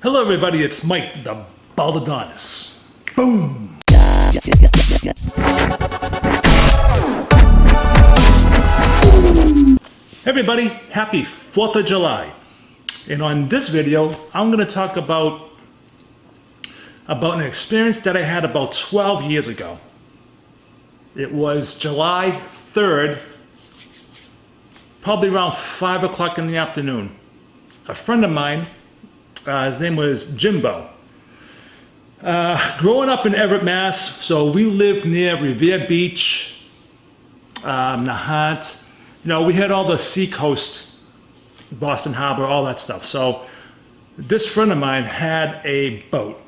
Hello everybody, it's Mike the Baldadonis. Boom! Hey everybody, happy 4th of July. And on this video, I'm going to talk about an experience that I had about 12 years ago. It was July 3rd, probably around 5 o'clock in the afternoon. A friend of mine, his name was Jimbo. Growing up in Everett, Mass, so we lived near Revere Beach, Nahant. You know, we had all the seacoast, Boston Harbor, all that stuff. So this friend of mine had a boat.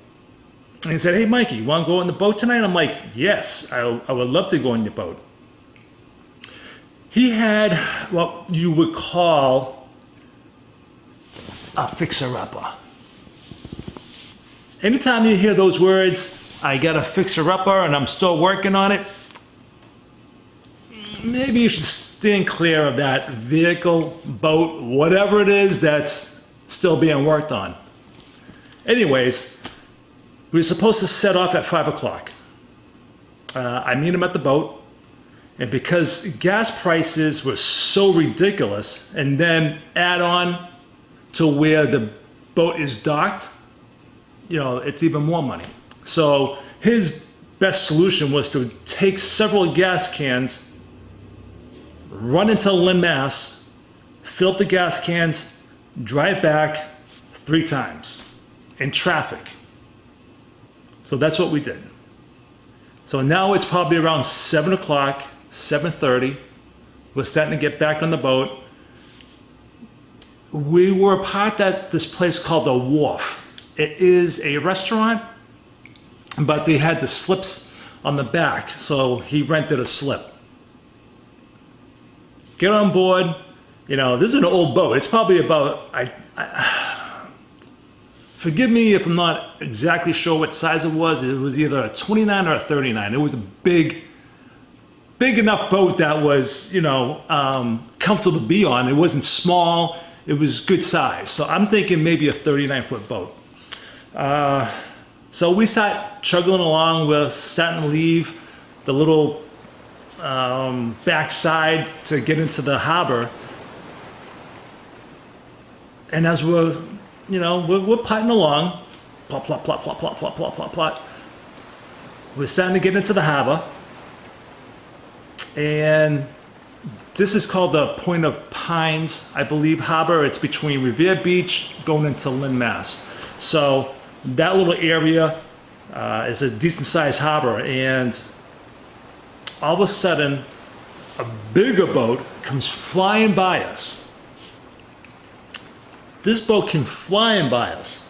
And he said, "Hey, Mikey, you want to go on the boat tonight?" I'm like, "Yes, I would love to go on your boat." He had what you would call a fixer-upper. Anytime you hear those words, "I got a fixer-upper and I'm still working on it," maybe you should stand clear of that vehicle, boat, whatever it is that's still being worked on. Anyways, we were supposed to set off at 5 o'clock. I meet him at the boat, and because gas prices were so ridiculous, and then add on to where the boat is docked, you know, it's even more money. So his best solution was to take several gas cans, run into Lynn, Mass, fill up the gas cans, drive back 3 times in traffic. So that's what we did. So now it's probably around 7 o'clock, 7:30. We're starting to get back on the boat. We were parked at this place called the Wharf. It is a restaurant, but they had the slips on the back, so he rented a slip. Get on board. You know, this is an old boat. It's probably about, forgive me if I'm not exactly sure what size it was. It was either a 29 or a 39. It was a big enough boat that was, you know, comfortable to be on. It wasn't small. It was good size. So I'm thinking maybe a 39-foot boat. So we sat chugging along. We're starting to leave the little backside to get into the harbor. And as we're, you know, we're putting along, plop, plop, plop, plop, plop, plop, plop, plop, plop. We're starting to get into the harbor. And this is called the Point of Pines, I believe, harbor. It's between Revere Beach going into Lynn, Mass. So that little area is a decent sized harbor, and all of a sudden a bigger boat comes flying by us. This boat came flying by us.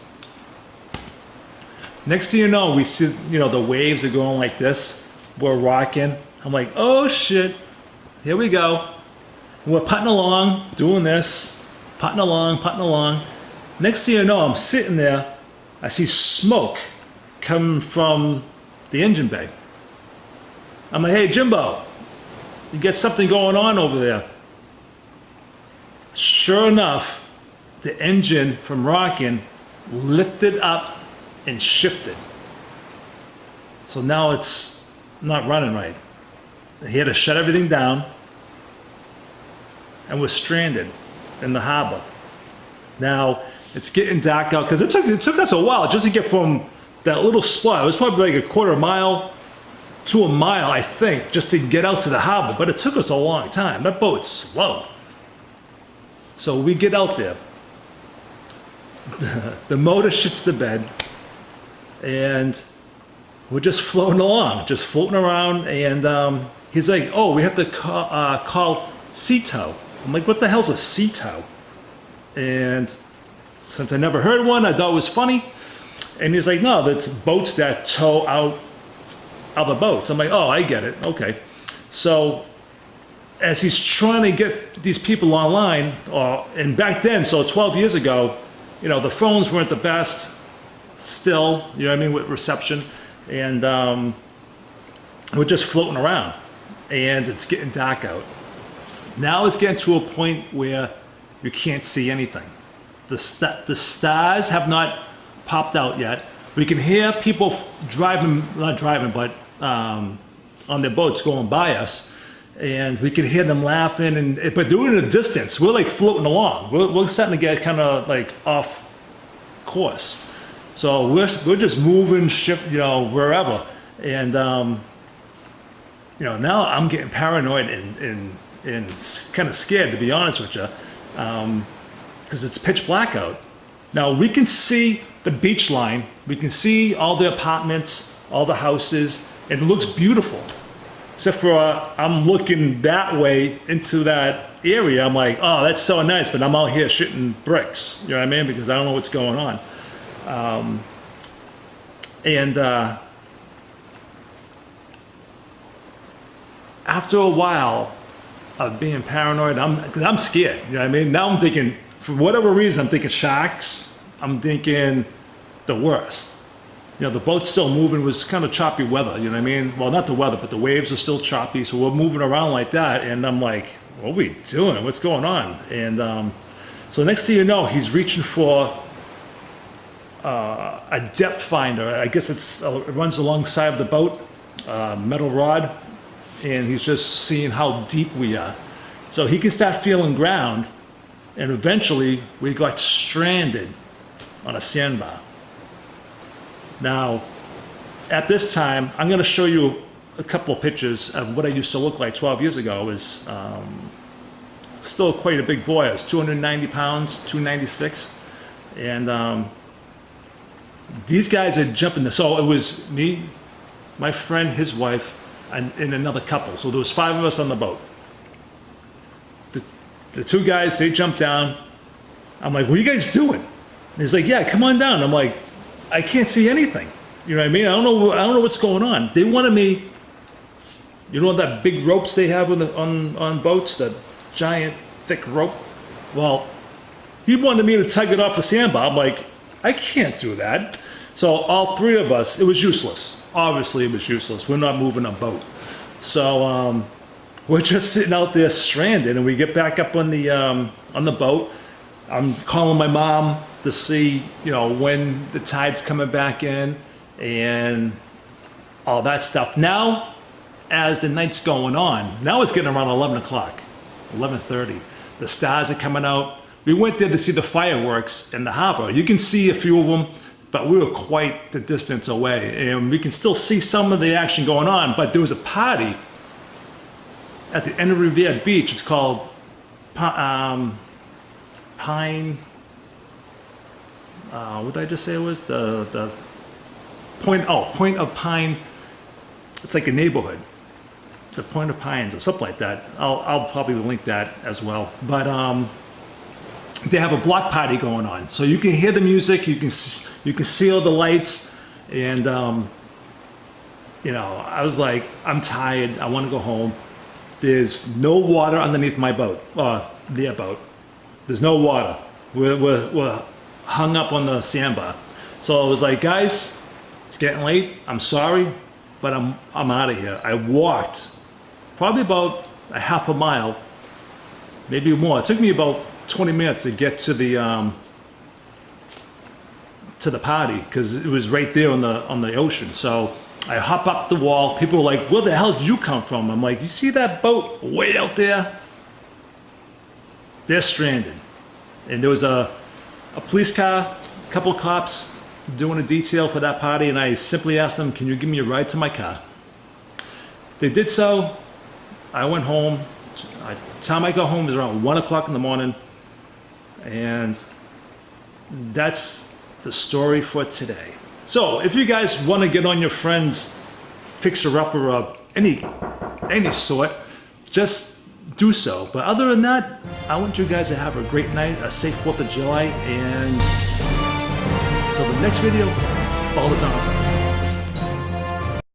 Next thing you know, we see, you know, the waves are going like this. We're rocking. I'm like, "Oh shit, here we go." We're putting along, doing this, putting along. Next thing you know, I'm sitting there. I see smoke coming from the engine bay. I'm like, "Hey, Jimbo, you get something going on over there." Sure enough, the engine from rocking lifted up and shifted. So now it's not running right. He had to shut everything down, and we're stranded in the harbor. Now, it's getting dark out, because it took us a while just to get from that little spot. It was probably like a quarter mile to a mile, I think, just to get out to the harbor. But it took us a long time. That boat's slow. So we get out there. The motor shits the bed. And we're just floating along, just floating around. And he's like, "Oh, we have to call sea tow." I'm like, "What the hell's a sea tow?" And since I never heard one, I thought it was funny. And he's like, "No, that's boats that tow out other boats." I'm like, "Oh, I get it. Okay." So as he's trying to get these people online, and back then, so 12 years ago, you know, the phones weren't the best still, you know what I mean, with reception. And we're just floating around. And it's getting dark out. Now it's getting to a point where you can't see anything. The stars have not popped out yet. We can hear people driving, not driving, but on their boats going by us. And we can hear them laughing, but they're in a distance. We're like floating along. We're starting to get kind of like off course. So we're just moving, wherever. And, now I'm getting paranoid and kind of scared, to be honest with you, because it's pitch black out. Now we can see the beach line. We can see all the apartments, all the houses, and it looks beautiful. Except for I'm looking that way into that area. I'm like, oh, that's so nice, but I'm out here shooting bricks. You know what I mean? Because I don't know what's going on. After a while of being paranoid, because I'm scared. You know what I mean? Now I'm thinking, for whatever reason, I'm thinking sharks. I'm thinking the worst. The boat's still moving. It was kind of choppy weather, you know what I mean? Well, not the weather, but the waves are still choppy, so we're moving around like that, and I'm like, what are we doing? What's going on? And so next thing you know, he's reaching for a depth finder. I guess it runs alongside of the boat, metal rod, and he's just seeing how deep we are. So he can start feeling ground, and eventually we got stranded on a sandbar. Now, at this time, I'm going to show you a couple of pictures of what I used to look like 12 years ago. I was still quite a big boy. I was 290 pounds, 296. And these guys are jumping. So it was me, my friend, his wife, and another couple. So there was 5 of us on the boat. The 2 guys, they jumped down. I'm like, what are you guys doing? And he's like, yeah, come on down. I'm like, I can't see anything. You know what I mean? I don't know what's going on. They wanted me, that big ropes they have on boats, that giant thick rope? Well, he wanted me to tug it off the sandbar. I'm like, I can't do that. So all 3 of us, it was useless. Obviously it was useless. We're not moving a boat. So we're just sitting out there stranded, and we get back up on the boat. I'm calling my mom to see, when the tide's coming back in and all that stuff. Now, as the night's going on, now it's getting around 11 o'clock, 11:30. The stars are coming out. We went there to see the fireworks in the harbor. You can see a few of them, but we were quite the distance away. And we can still see some of the action going on, but there was a party at the end of Revere Beach. It's called Pine... what did I just say it was? The Point of Pine. It's like a neighborhood. The Point of Pines or something like that. I'll probably link that as well. But they have a block party going on, so you can hear the music. You can see all the lights, and I was like, I'm tired. I want to go home. There's no water underneath my boat, their boat. There's no water. We're hung up on the sandbar. So I was like, guys, it's getting late. I'm sorry, but I'm out of here. I walked probably about a half a mile, maybe more. It took me about 20 minutes to get to the party, because it was right there on the ocean. So I hop up the wall. People were like, where the hell did you come from? I'm like, you see that boat way out there? They're stranded. And there was a police car, a couple of cops doing a detail for that party, and I simply asked them, can you give me a ride to my car? They did so. I went home. By the time I got home, it was around 1 o'clock in the morning. And that's the story for today. So if you guys want to get on your friend's fixer-upper of any sort, just do so. But other than that, I want you guys to have a great night, a safe 4th of July, and until the next video, Baldadonis.